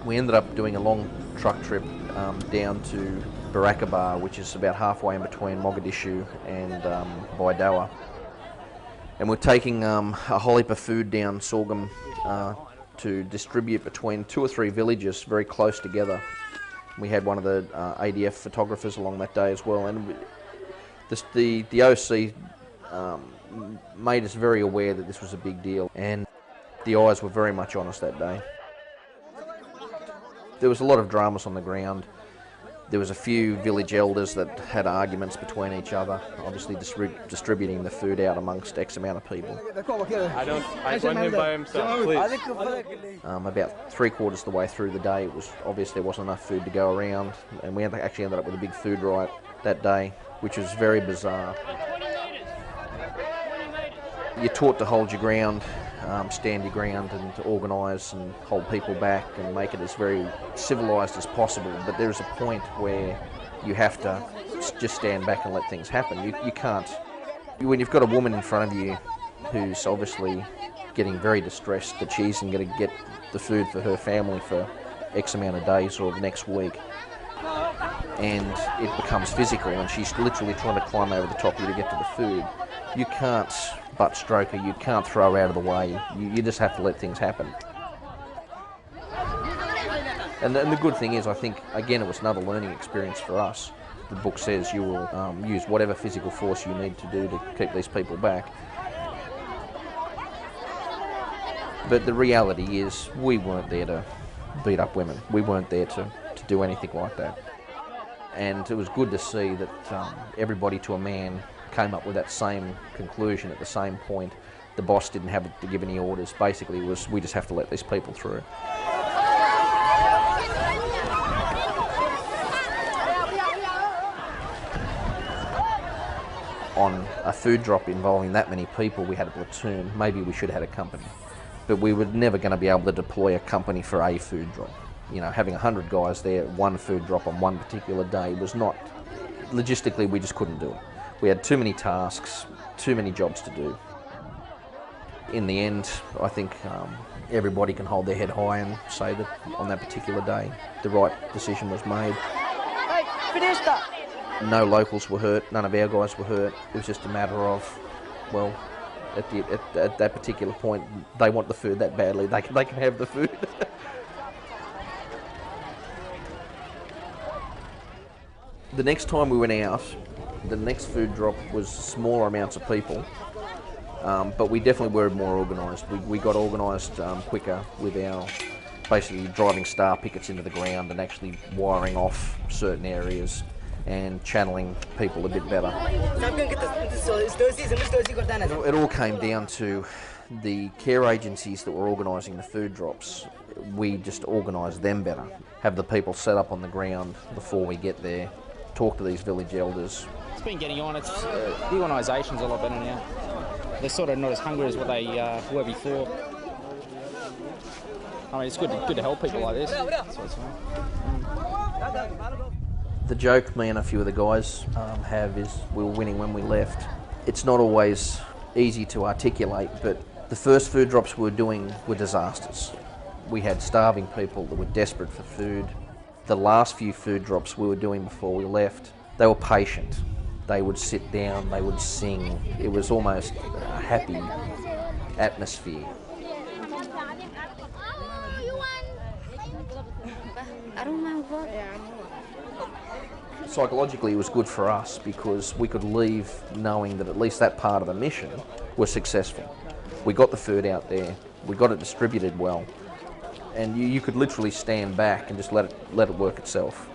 We ended up doing a long truck trip down to Buurhakaba, which is about halfway in between Mogadishu and Baidoa. And we're taking a whole heap of food down sorghum to distribute between 2 or 3 villages very close together. We had one of the ADF photographers along that day as well, and the OC made us very aware that this was a big deal, and the eyes were very much on us that day. There was a lot of dramas on the ground. There was a few village elders that had arguments between each other, obviously distributing the food out amongst X amount of people. I want him by himself, please. About 3/4 of the way through the day, it was obvious there wasn't enough food to go around, and we actually ended up with a big food riot that day, which was very bizarre. You're taught to hold your ground, stand your ground, and to organise and hold people back and make it as very civilised as possible. But there's a point where you have to just stand back and let things happen. You can't. When you've got a woman in front of you who's obviously getting very distressed that she isn't going to get the food for her family for X amount of days or the next week, and it becomes physical and she's literally trying to climb over the top of you to get to the food, you can't butt stroke her, you can't throw her out of the way, you just have to let things happen. And the good thing is, I think, again, it was another learning experience for us. The book says you will use whatever physical force you need to do to keep these people back. But the reality is, we weren't there to beat up women. We weren't there to do anything like that. And it was good to see that everybody to a man came up with that same conclusion at the same point. The boss didn't have to give any orders. Basically, it was, we just have to let these people through. On a food drop involving that many people, we had a platoon. Maybe we should have had a company. But we were never going to be able to deploy a company for a food drop. You know, having 100 guys there, one food drop on one particular day was not, logistically, we just couldn't do it. We had too many tasks, too many jobs to do. In the end, I think everybody can hold their head high and say that on that particular day, the right decision was made. Hey, finish that! No locals were hurt, none of our guys were hurt. It was just a matter of, well, at that particular point, they want the food that badly, they can have the food. The next time we went out, the next food drop was smaller amounts of people, but we definitely were more organised. We got organised quicker with our basically driving star pickets into the ground and actually wiring off certain areas and channeling people a bit better. It all came down to the care agencies that were organising the food drops. We just organised them better, have the people set up on the ground before we get there, talk to these village elders. It's been getting on. It's the organisation's a lot better now. They're sort of not as hungry as what they were before. I mean, it's good to help people like this. The joke me and a few of the guys have is we were winning when we left. It's not always easy to articulate, but the first food drops we were doing were disasters. We had starving people that were desperate for food. The last few food drops we were doing before we left, they were patient. They would sit down, they would sing. It was almost a happy atmosphere. Psychologically, it was good for us because we could leave knowing that at least that part of the mission was successful. We got the food out there, we got it distributed well, and you could literally stand back and just let it work itself.